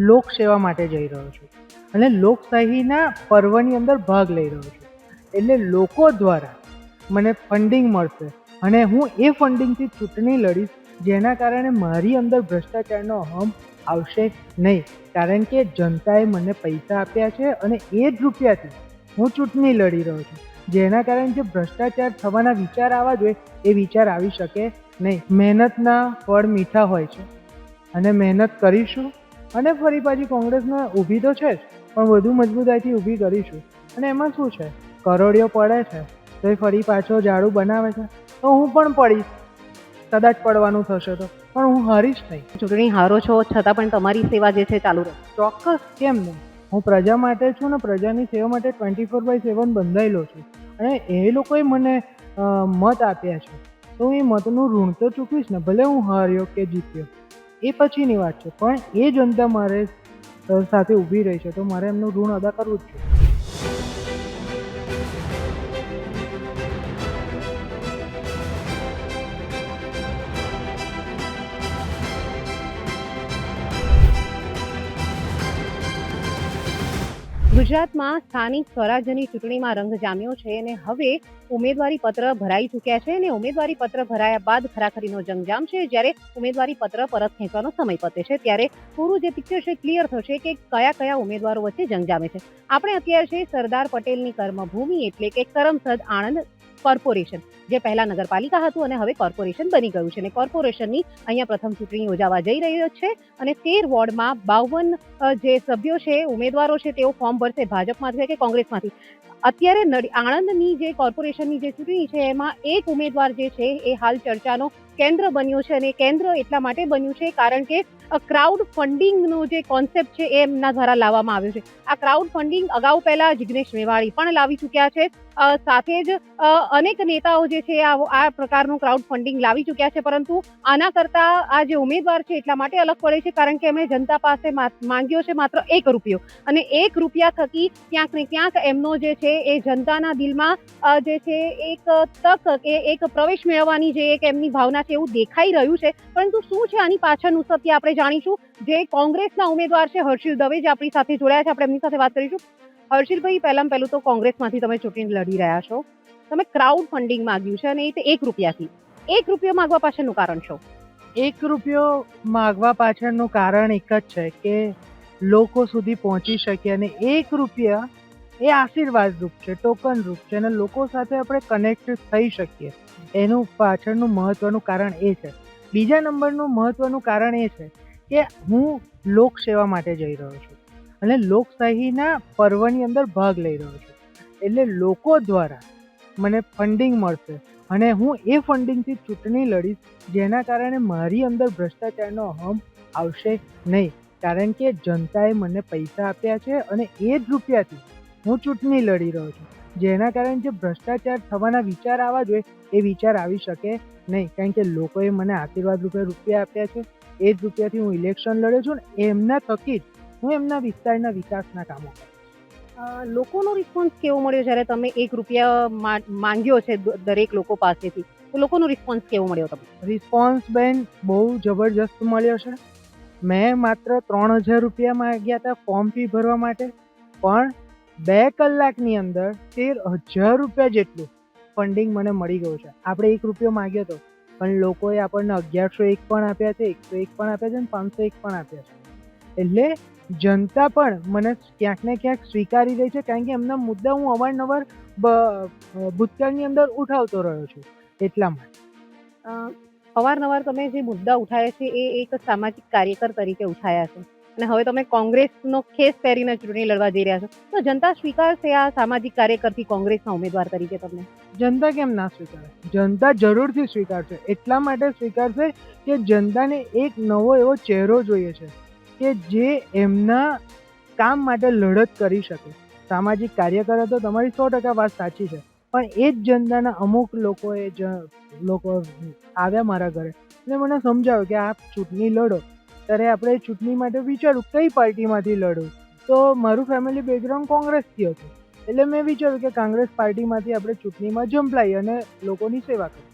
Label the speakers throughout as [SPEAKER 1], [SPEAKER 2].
[SPEAKER 1] લોકસેવા માટે જઈ રહ્યો છું અને લોકશાહીના પર્વની અંદર ભાગ લઈ રહ્યો છું. એટલે લોકો દ્વારા મને ફંડિંગ મળશે અને હું એ ફંડિંગથી ચૂંટણી લડીશ, જેના કારણે મારી અંદર ભ્રષ્ટાચારનો અહમ આવશે નહીં. કારણ કે જનતાએ મને પૈસા આપ્યા છે અને એ જ રૂપિયાથી હું ચૂંટણી લડી રહ્યો છું, જેના કારણે જે ભ્રષ્ટાચાર થવાના વિચાર આવવા જોઈએ એ વિચાર આવી શકે નહીં. મહેનતના ફળ મીઠા હોય છે અને મહેનત કરીશું અને ફરી પાછી કોંગ્રેસને ઊભી તો છે જ, પણ વધુ મજબૂતાઈથી ઊભી કરીશું. અને એમાં શું છે, કરોડિયો પડે છે તો એ ફરી પાછો ઝાડુ બનાવે છે, તો હું પણ પડીશ, કદાચ પડવાનું થશે તો, પણ હું હારીશ નહીં.
[SPEAKER 2] ચૂંટણી હારો છો છતાં પણ તમારી સેવા જે છે ચાલુ રહે?
[SPEAKER 1] ચોક્કસ, કેમ નહીં. હું પ્રજા માટે છું ને પ્રજાની સેવા માટે 24/7 બંધાયેલો છું. અને એ લોકોએ મને મત આપ્યા છે, તો હું એ મતનું ઋણ તો ચૂકવીશ ને, ભલે હું હાર્યો કે જીત્યો એ પછીની વાત છે, પણ એ જનતા મારે સાથે ઊભી રહી છે તો મારે એમનું ઋણ અદા કરવું જ છે.
[SPEAKER 2] ગુજરાતમાં સ્થાનિક સ્વરાજ્યની ચૂંટણીમાં રંગ જામ્યો છે અને હવે ઉમેદવારી પત્ર ભરાઈ ચૂક્યા છે અને ઉમેદવારી પત્ર ભરાયા બાદ ખરાખરીનો જંગ જામશે. જ્યારે ઉમેદવારી પત્ર પરત ખેંચવાનો સમય પતે છે ત્યારે પૂરું જે પિક્ચર છે ક્લિયર થશે કે કયા કયા ઉમેદવારો વચ્ચે જંગ જામે છે. આપણે અત્યારે છે સરદાર પટેલની કર્મભૂમિ એટલે કે કરમસદ આણંદ કોર્પોરેશન, જે પહેલા નગરપાલિકા હતું અને હવે કોર્પોરેશન બની ગયું છે અને કોર્પોરેશનની અહીંયા પ્રથમ ચૂંટણી યોજાવા જઈ રહી છે અને 13 વોર્ડમાં 52 જે સભ્યો છે, ઉમેદવારો છે, તેઓ ફોર્મ ભરશે ભાજપમાંથી કે કોંગ્રેસમાંથી. અત્યારે આણંદની જે કોર્પોરેશનની જે ચૂંટણી છે એમાં એક ઉમેદવાર જે છે એ હાલ ચર્ચાનો કેન્દ્ર બન્યો છે અને કેન્દ્ર એટલા માટે બન્યું છે કારણ કે ક્રાઉડ ફંડિંગનો જે કોન્સેપ્ટ છે એ એમના દ્વારા લાવવામાં આવ્યો છે. આ ક્રાઉડ ફંડિંગ અગાઉ પહેલા જિગ્નેશ મેવાણી પણ લાવી ચૂક્યા છે, સાથે જ અનેક નેતાઓ જે છે આ પ્રકારનું ક્રાઉડ ફંડિંગ લાવી ચૂક્યા છે, પરંતુ આના કરતા આ જે ઉમેદવાર છે એટલા માટે અલગ પડે છે કારણ કે એમણે જનતા પાસે માંગ્યો છે માત્ર ₹1 અને ₹1 થકી ક્યાંક ને ક્યાંક એમનો જે છે એ જનતાના દિલમાં જે છે એક તક કે એક પ્રવેશ મેળવવાની જે એક એમની ભાવના છે એવું દેખાઈ રહ્યું છે. પરંતુ શું છે આની પાછળનું સત્ય આપણે જાણીશું. જે કોંગ્રેસના ઉમેદવાર છે હર્ષિલ દવે, જે આપણી સાથે જોડાયા છે, આપણે એમની સાથે વાત કરીશું. હર્ષિલભાઈ, પહેલું તો કોંગ્રેસમાંથી તમે ચૂંટણી લડી રહ્યા છો, તમે ક્રાઉડ ફંડિંગ માંગ્યું છે અને એ ₹1થી ₹1 માંગવા પાછળનું કારણ શું?
[SPEAKER 1] ₹1 માગવા પાછળનું કારણ એક જ છે કે લોકો સુધી પહોંચી શકે અને ₹1 એ આશીર્વાદ રૂપ છે, ટોકન રૂપ છે અને લોકો સાથે આપણે કનેક્ટ થઈ શકીએ, એનું પાછળનું મહત્વનું કારણ એ છે. બીજા નંબરનું મહત્વનું કારણ એ છે કે હું લોકસેવા માટે જઈ રહ્યો છું અને લોકશાહીના પર્વની અંદર ભાગ લઈ રહ્યો છું. એટલે લોકો દ્વારા મને ફંડિંગ મળશે અને હું એ ફંડિંગથી ચૂંટણી લડીશ, જેના કારણે મારી અંદર ભ્રષ્ટાચારનો અહમ આવશે નહીં. કારણ કે જનતાએ મને પૈસા આપ્યા છે અને એ જ રૂપિયાથી હું ચૂંટણી લડી રહ્યો છું, જેના કારણે જે ભ્રષ્ટાચાર થવાના વિચાર આવવા જોઈએ એ વિચાર આવી શકે નહીં. કારણ કે લોકોએ મને આશીર્વાદ રૂપે રૂપિયા આપ્યા છે, એ જ રૂપિયાથી હું ઇલેક્શન લડ્યો છું ને એમના થકી જ હું એમના વિસ્તારના વિકાસના કામો કરું.
[SPEAKER 2] લોકોનો રિસ્પોન્સ કેવો મળ્યો જ્યારે તમે ₹1 માંગ્યો છે દરેક લોકો પાસેથી, તો લોકોનો રિસ્પોન્સ કેવો મળ્યો તમને?
[SPEAKER 1] રિસ્પોન્સ બેન બહુ જબરજસ્ત મળ્યો છે. મેં માત્ર ₹3000 માંગ્યા હતા ફોર્મ ફી ભરવા માટે, પણ 2 કલાકની અંદર ₹13,000 જેટલું ફંડિંગ મને મળી ગયું છે. આપણે ₹1 માંગ્યો હતો પણ લોકોએ આપણને 1101 પણ આપ્યા છે, 101 પણ આપ્યા છે અને 501 પણ આપ્યા છે. એટલે જનતા પણ મને ક્યાંક ને ક્યાંક સ્વીકારી રહી છે, કારણ કે એમના મુદ્દા હું અવારનવાર ભૂતકાળની અંદર ઉઠાવતો રહ્યો છું. એટલા માટે
[SPEAKER 2] અવારનવાર તમે જે મુદ્દા ઉઠાયા છે એ એક સામાજિક કાર્યકર તરીકે ઉઠાયા છે અને હવે તમે કોંગ્રેસનો ખેસ પહેરીને ચૂંટણી લડવા જઈ રહ્યા છો, તો જનતા સ્વીકારશે આ સામાજિક કાર્યકરથી કોંગ્રેસના ઉમેદવાર તરીકે તમને?
[SPEAKER 1] જનતા કેમ ના સ્વીકારે? જનતા જરૂરથી સ્વીકારશે. એટલા માટે સ્વીકારશે કે જનતાને એક નવો એવો ચહેરો જોઈએ છે કે જે એમના કામ માટે લડત કરી શકે. સામાજિક કાર્યકર હતો, તમારી 100% વાત સાચી છે, પણ એ જ જનતાના અમુક લોકો આવ્યા મારા ઘરે અને મને સમજાવ્યું કે આપ ચૂંટણી લડો ત્યારે આપણે ચૂંટણી માટે વિચાર્યું કઈ પાર્ટીમાંથી લડવું. તો મારું ફેમિલી બેકગ્રાઉન્ડ કોંગ્રેસથી હતું, એટલે મેં વિચાર્યું કે કોંગ્રેસ પાર્ટીમાંથી આપણે ચૂંટણીમાં ઝંપલાઈએ અને લોકોની સેવા કરીએ.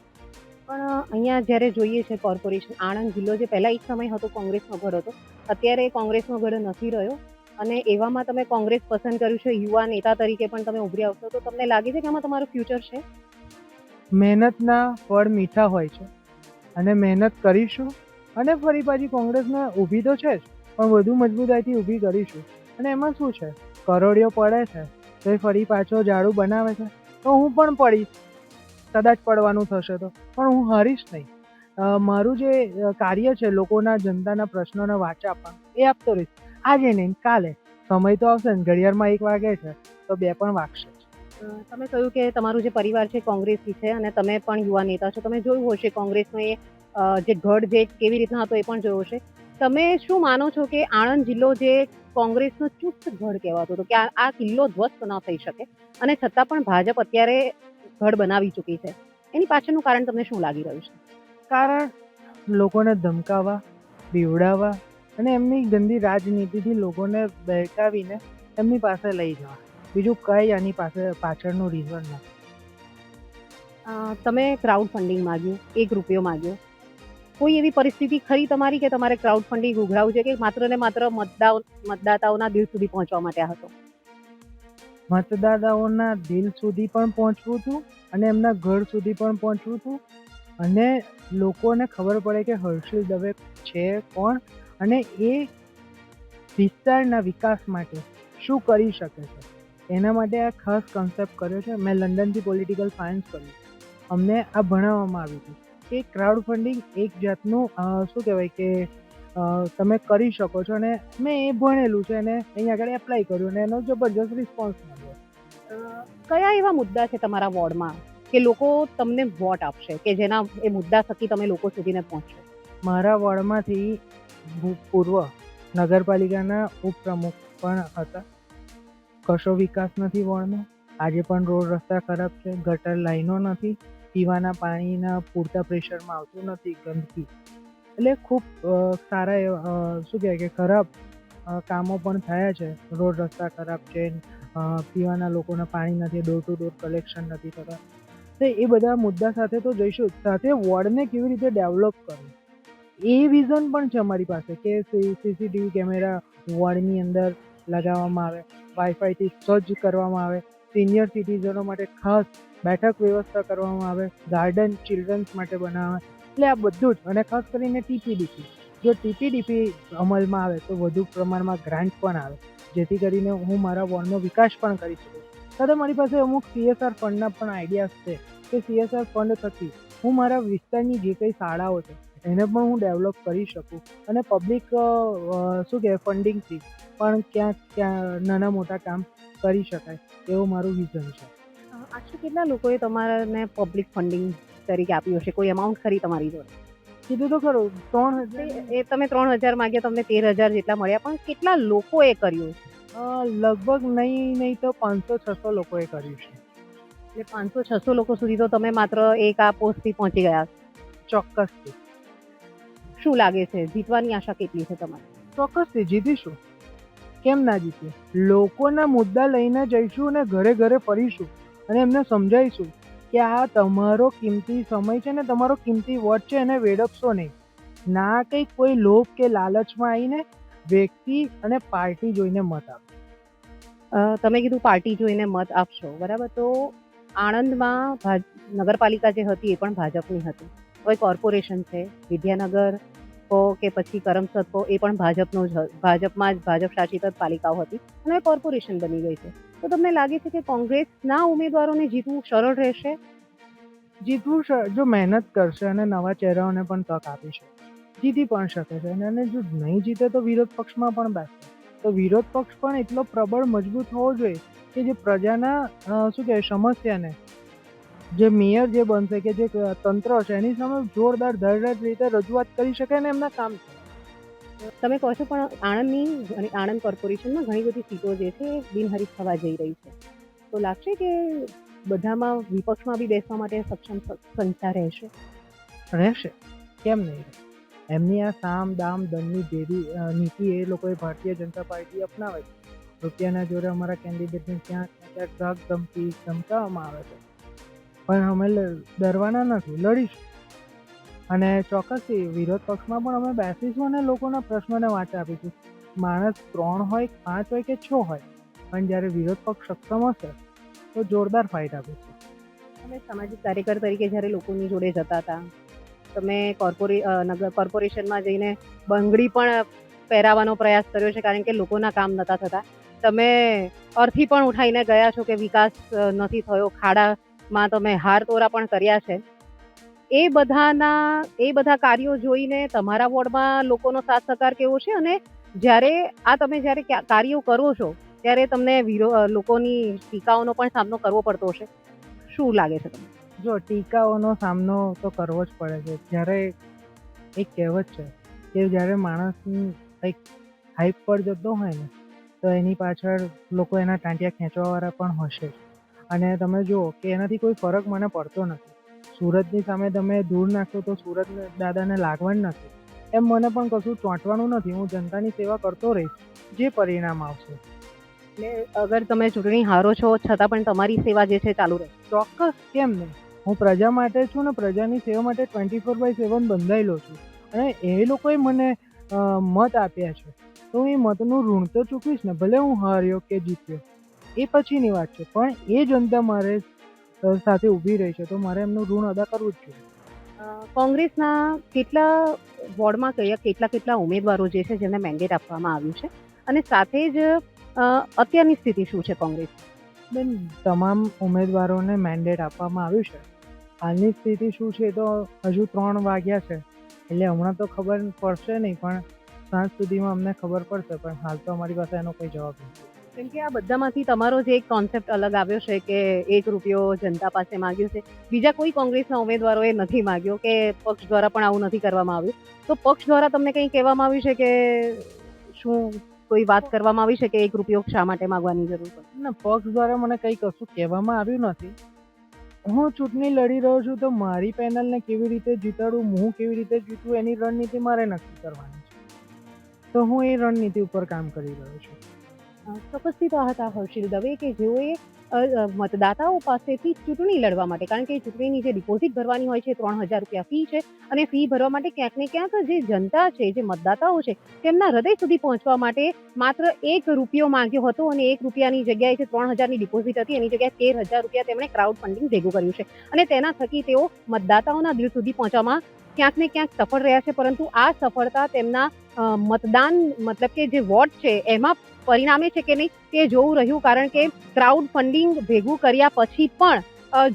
[SPEAKER 2] પણ અહીંયા જ્યારે જોઈએ છે કોર્પોરેશન આણંદ જિલ્લો જે પહેલા એક સમય હતો કોંગ્રેસનો ગઢ હતો, અત્યારે કોંગ્રેસનો ગઢ નથી રહ્યો અને એવામાં તમે કોંગ્રેસ પસંદ કર્યું છે, યુવા નેતા તરીકે પણ તમે ઉભરી આવશો, તો તમને લાગે છે કે આમાં તમારું ફ્યુચર છે?
[SPEAKER 1] મહેનતના ફળ મીઠા હોય છે અને મહેનત કરીશું અને ફરી પાછી કોંગ્રેસને ઊભી તો છે જ, પણ વધુ મજબૂતાઈથી ઊભી કરીશું. અને એમાં શું છે, કરોડિયો પડે છે તો એ ફરી પાછો ઝાડુ બનાવે છે, તો હું પણ પડીશ, કદાચ પડવાનું થશે તો, પણ હું હારીશ નહીં. મારું જે કાર્ય છે લોકોના જનતાના પ્રશ્નોને વાચા આપવાનું, એ આપતો રહીશ. આજે નહીં કાલે, સમય તો આવશે ને, ઘડિયાળમાં 1 વાગે છે તો 2 પણ વાગશે જ.
[SPEAKER 2] તમે કહ્યું કે તમારું જે પરિવાર છે કોંગ્રેસી છે અને તમે પણ યુવા નેતા છો, તમે જોયું હશે કોંગ્રેસનો એ જે ગઢ જે કેવી રીતના હતો એ પણ જોયો હશે. તમે શું માનો છો કે આણંદ જિલ્લો જે કોંગ્રેસનો ચુસ્ત ગઢ કહેવાતો હતો, કે આ કિલ્લો ધ્વસ્ત ન થઈ શકે અને છતાં પણ ભાજપ અત્યારે ગઢ બનાવી ચૂકી છે, એની પાછળનું કારણ તમને શું લાગી રહ્યું છે?
[SPEAKER 1] કારણ લોકોને ધમકાવવા, બીવડાવવા અને એમની ગંદી રાજનીતિથી લોકોને બહેકાવીને એમની પાસે લઈ જવા, બીજું કંઈ આની પાછળનું રીઝન નથી.
[SPEAKER 2] તમે ક્રાઉડ ફંડિંગ માગ્યું, 1 રૂપિયો માગ્યો, કોઈ એવી પરિસ્થિતિ ખરી તમારી કે તમારે ક્રાઉડ ફંડિંગ ઉઘરાવવું છે કે માત્ર ને માત્ર મતદાતાઓના દિલ સુધી પહોંચવા માટે આ હતો?
[SPEAKER 1] મતદાતાઓના દિલ સુધી પણ પહોંચવું હતું અને એમના ઘર સુધી પણ પહોંચવું હતું અને લોકોને ખબર પડે કે હર્ષિલ દવે છે કોણ અને એ વિસ્તારના વિકાસ માટે શું કરી શકે છે. એના માટે આ ખાસ કન્સેપ્ટ કર્યો છે. મેં લંડનથી પોલિટિકલ સાયન્સ કર્યું, અમને આ ભણાવવામાં આવ્યું હતું કે ક્રાઉડ ફંડિંગ એક જાતનું શું કહેવાય કે તમે કરી શકો છો, અને મેં એ ભણેલું છે અને અહીં આગળ એપ્લાય કર્યું અને એનો જબરજસ્ત રિસ્પોન્સ મળ્યો.
[SPEAKER 2] કયા એવા મુદ્દા છે તમારા વોર્ડમાં કે લોકો તમને વોટ આપશે, કે જેના એ મુદ્દા થકી તમે લોકો સુધીને પહોંચશો?
[SPEAKER 1] મારા વોર્ડમાંથી પૂર્વ નગરપાલિકાના ઉપપ્રમુખ પણ હતા. કશો વિકાસ નથી વોર્ડમાં. આજે પણ રોડ રસ્તા ખરાબ છે, ગટર લાઈનો નથી, પીવાના પાણીના પૂરતા પ્રેશરમાં આવતું નથી, ગંદકી. એટલે ખૂબ સારા એવા શું કહેવાય કે ખરાબ કામો પણ થયા છે. રોડ રસ્તા ખરાબ છે, પીવાના લોકોને પાણી નથી, ડોર ટુ ડોર કલેક્શન નથી થતા. તો એ બધા મુદ્દા સાથે તો જઈશું, સાથે વોર્ડને કેવી રીતે ડેવલપ કરવું એ વિઝન પણ છે અમારી પાસે, કે સીસીટીવી કેમેરા વોર્ડની અંદર લગાવવામાં આવે, વાઈફાઈથી સજ્જ કરવામાં આવે, સિનિયર સિટીઝનો માટે ખાસ બેઠક વ્યવસ્થા કરવામાં આવે, ગાર્ડન ચિલ્ડ્રન્સ માટે બનાવે. એટલે આ બધું જ, અને ખાસ કરીને ટીપીડીપી, જો ટીપીડીપી અમલમાં આવે તો વધુ પ્રમાણમાં ગ્રાન્ટ પણ આવે, જેથી કરીને હું મારા વોર્ડનો વિકાસ પણ કરી શકું. સાથે મારી પાસે અમુક CSR ફંડના પણ આઈડિયાઝ છે કે CSR ફંડ થકી હું મારા વિસ્તારની જે કંઈ શાળાઓ છે એને પણ હું ડેવલપ કરી શકું અને પબ્લિક શું કહેવાય ફંડિંગથી પણ ક્યાં નાના મોટા કામ કરી શકાય, એવું મારું વિઝન છે.
[SPEAKER 2] આશરે કેટલા લોકોએ તમારે પબ્લિક ફંડિંગ તરીકે આપ્યું હશે? કોઈ અમાઉન્ટ ખરી તમારી જોડે?
[SPEAKER 1] કીધું તો ખરું, 3,000.
[SPEAKER 2] એ તમે 3,000 માંગ્યા, તમને 13,000 જેટલા મળ્યા, પણ કેટલા લોકોએ કર્યું?
[SPEAKER 1] લગભગ નહીં તો 500-600 લોકોએ કર્યું છે.
[SPEAKER 2] એટલે 500-600 લોકો સુધી તો તમે માત્ર એક આ પોસ્ટથી પહોંચી ગયા.
[SPEAKER 1] ચોક્કસથી.
[SPEAKER 2] શું લાગે છે, જીતવાની આશા કેટલી છે તમારી?
[SPEAKER 1] ચોક્કસથી જીતીશું, કેમ ના જીતીએ. લોકોના મુદ્દા લઈને જઈશું અને ઘરે ઘરે ફરીશું અને એમને સમજાવીશું કે આ તમારો કિંમતી સમય છે ને તમારો કિંમતી વોટ છે, એને વેડફશો નહીં. ના કંઈ કોઈ લોભ કે લાલચમાં આવીને વ્યક્તિ અને પાર્ટી જોઈને મત આપો.
[SPEAKER 2] તમે કીધું પાર્ટી જોઈને મત આપશો, બરાબર. તો આણંદમાં નગરપાલિકા જે હતી એ પણ ભાજપની હતી. હવે કોર્પોરેશન છે, વિદ્યાનગર કહો કે પછી કરમસદ કહો, એ પણ ભાજપનું જ ભાજપમાં જ ભાજપ શાસિત જ પાલિકાઓ હતી અને કોર્પોરેશન બની ગઈ છે. તો તમને લાગે છે કે કોંગ્રેસના ઉમેદવારોને જીતવું સરળ રહેશે?
[SPEAKER 1] જીતવું જો મહેનત કરશે અને નવા ચહેરાઓને પણ તક આપીશે, જીતી પણ શકે છે. અને જો નહીં જીતે તો વિરોધ પક્ષમાં પણ બેસે, તો વિરોધ પક્ષ પણ એટલો પ્રબળ મજબૂત હોવો જોઈએ કે જે પ્રજાના શું કહેવાય સમસ્યાને, જે મેયર જે બનશે કે જે તંત્ર છે એની સામે જોરદાર ધડધડ રીતે રજૂઆત કરી શકે અને એમના કામ થાય.
[SPEAKER 2] તમે કહો છો, પણ આણંદની અને આણંદ કોર્પોરેશનમાં ઘણી બધી સીટો જે છે એ બિનહરીફ થવા જઈ રહી છે. તો લાગશે કે બધામાં વિપક્ષમાં બી બેસવા માટે સક્ષમ સંખ્યા
[SPEAKER 1] રહેશે, કેમ નહીં રહે. એમની આ સામ દામ દંડની ભેદી નીતિ એ લોકોએ ભારતીય જનતા પાર્ટી અપનાવે છે. રૂપિયાના જોરે અમારા કેન્ડિડેટને ક્યાંક ધમકાવવામાં આવે છે, પણ અમે ડરવાના નથી, લડીશું. અને ચોક્કસથી વિરોધ પક્ષમાં પણ અમે બેસીશું અને લોકોના પ્રશ્નોને વાચા આપીશું. માણસ 3 હોય, 5 હોય કે 6 હોય, પણ જ્યારે વિરોધ પક્ષ સક્ષમ હશે તો જોરદાર ફાઇટ આપીશું.
[SPEAKER 2] તમે સામાજિક કાર્યકર તરીકે જ્યારે લોકોની જોડે જતા હતા, તમે નગર કોર્પોરેશનમાં જઈને બંગડી પણ પહેરાવાનો પ્રયાસ કર્યો છે, કારણ કે લોકોના કામ નહોતા થતા. તમે અર્થી પણ ઉઠાઈને ગયા છો કે વિકાસ નથી થયો, ખાડામાં તમે હારતોરા પણ કર્યા છે. એ બધા કાર્યો જોઈને તમારા વોર્ડમાં લોકોનો સાથ સહકાર કેવો છે? અને જ્યારે કાર્યો કરો છો ત્યારે તમને લોકોની ટીકાઓનો પણ સામનો કરવો પડતો હશે. શું લાગે છે તમને?
[SPEAKER 1] જો ટીકાઓનો સામનો તો કરવો જ પડે છે. જ્યારે એક કહેવત છે કે જ્યારે માણસ કંઈક હાઈપ પર જતો હોય ને તો એની પાછળ લોકો એના ટાંટિયા ખેંચવાવાળા પણ હશે. અને તમે જુઓ કે એનાથી કોઈ ફરક મને પડતો નથી. સુરતની સામે તમે ધૂળ નાખશો તો સુરત દાદાને લાગવાનું નથી. એમ મને પણ કશું ચોંટવાનું નથી. હું જનતાની સેવા કરતો રહીશ, જે પરિણામ આવશે.
[SPEAKER 2] એટલે અગર તમે ચૂંટણી હારો છો છતાં પણ તમારી સેવા જે છે ચાલુ રહે?
[SPEAKER 1] ચોક્કસ, કેમ નહીં. હું પ્રજા માટે છું ને પ્રજાની સેવા માટે 24/7 બંધાયેલો છું. અને એ લોકોએ મને મત આપ્યા છે તો એ મતનું ઋણ તો ચૂકવીશ ને. ભલે હું હાર્યો કે જીત્યો એ પછીની વાત છે, પણ એ જનતા મારે સાથે ઊભી રહી છે તો મારે એમનું ઋણ અદા કરવું જ જોઈએ.
[SPEAKER 2] કોંગ્રેસના કેટલા વોર્ડમાં કેટલા ઉમેદવારો જે છે જેમને મેન્ડેટ આપવામાં આવ્યું છે, અને સાથે જ અત્યારની સ્થિતિ શું છે કોંગ્રેસ?
[SPEAKER 1] બેન, તમામ ઉમેદવારોને મેન્ડેટ આપવામાં આવ્યું છે. હાલની સ્થિતિ શું છે તો હજુ 3 વાગ્યા છે, એટલે હમણાં તો ખબર પડશે નહીં, પણ સાંજ સુધીમાં અમને ખબર પડશે. પણ હાલ તો અમારી પાસે એનો કોઈ જવાબ નથી.
[SPEAKER 2] કેમ કે આ બધામાંથી તમારો જે એક કોન્સેપ્ટ અલગ આવ્યો છે કે 1 રૂપિયો જનતા પાસે માંગ્યો છે, બીજા કોઈ કોંગ્રેસના ઉમેદવારોએ નથી માંગ્યો કે પક્ષ દ્વારા પણ આવું નથી કરવામાં આવ્યું. તો પક્ષ દ્વારા તમને કંઈ કહેવામાં આવ્યું છે કે શું કોઈ વાત કરવામાં આવી છે કે 1 રૂપિયો શા માટે માંગવાની જરૂર પડે?
[SPEAKER 1] ના, પક્ષ દ્વારા મને કંઈ કશું કહેવામાં આવ્યું નથી. હું ચૂંટણી લડી રહ્યો છું તો મારી પેનલને કેવી રીતે જીતાડું, હું કેવી રીતે જીતું, એની રણનીતિ મારે નક્કી કરવાની છે. તો હું એ રણનીતિ ઉપર કામ કરી રહ્યો છું.
[SPEAKER 2] ચોક્કસથી તો આ હતા હર્ષિલ દવે કે જેઓએ મતદાતાઓ પાસેથી ચૂંટણી લડવા માટે, કારણ કે ચૂંટણીની જે ડિપોઝિટ ભરવાની હોય છે 3000 રૂપિયા ફી છે, અને ફી ભરવા માટે ક્યાંક ને ક્યાંક જે જનતા છે, જે મતદાતાઓ છે, તેમના હૃદય સુધી પહોંચવા માટે માત્ર 1 રૂપિયો માંગ્યો હતો. અને 1 રૂપિયાની જગ્યાએ જે 3000ની ડિપોઝિટ હતી એની જગ્યાએ 13000 રૂપિયા તેમણે ક્રાઉડ ફંડિંગ ભેગું કર્યું છે, અને તેના થકી તેઓ મતદાતાઓના દિલ સુધી પહોંચવામાં ક્યાંક ને ક્યાંક સફળ રહ્યા છે. પરંતુ આ સફળતા તેમના મતદાન મતલબ કે જે વોટ છે એમાં પરિણામે છે કે નહીં તે જોવું રહ્યું, કારણ કે ક્રાઉડ ફંડિંગ ભેગું કર્યા પછી પણ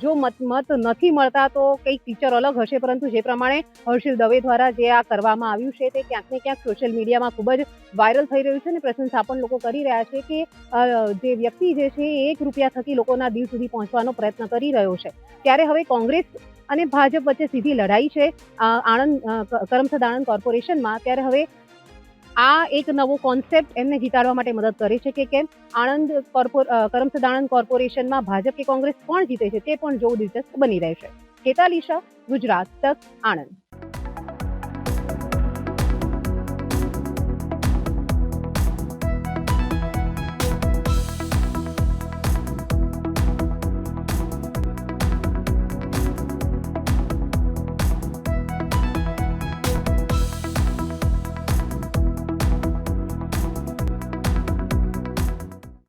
[SPEAKER 2] જો મત નથી મળતા તો કંઈક પિક્ચર અલગ હશે. પરંતુ જે પ્રમાણે હર્ષિલ દવે દ્વારા જે આ કરવામાં આવ્યું છે તે ક્યાંક ને ક્યાંક સોશિયલ મીડિયામાં ખૂબ જ વાયરલ થઈ રહ્યું છે, અને પ્રશંસા પણ લોકો કરી રહ્યા છે કે જે વ્યક્તિ જે છે એ 1 રૂપિયા થકી લોકોના દિલ સુધી પહોંચવાનો પ્રયત્ન કરી રહ્યો છે. ત્યારે હવે કોંગ્રેસ અને ભાજપ વચ્ચે સીધી લડાઈ છે કરમસદ આણંદ કોર્પોરેશનમાં. ત્યારે હવે આ એક નવો કોન્સેપ્ટ એમને જીતાડવા માટે મદદ કરે છે કે કેમ કરમસદ આણંદ કોર્પોરેશનમાં ભાજપ કે કોંગ્રેસ કોણ જીતે છે તે પણ જોવું દિલચસ્પ બની રહેશે. હેતાલી શાહ, ગુજરાત તક, આણંદ.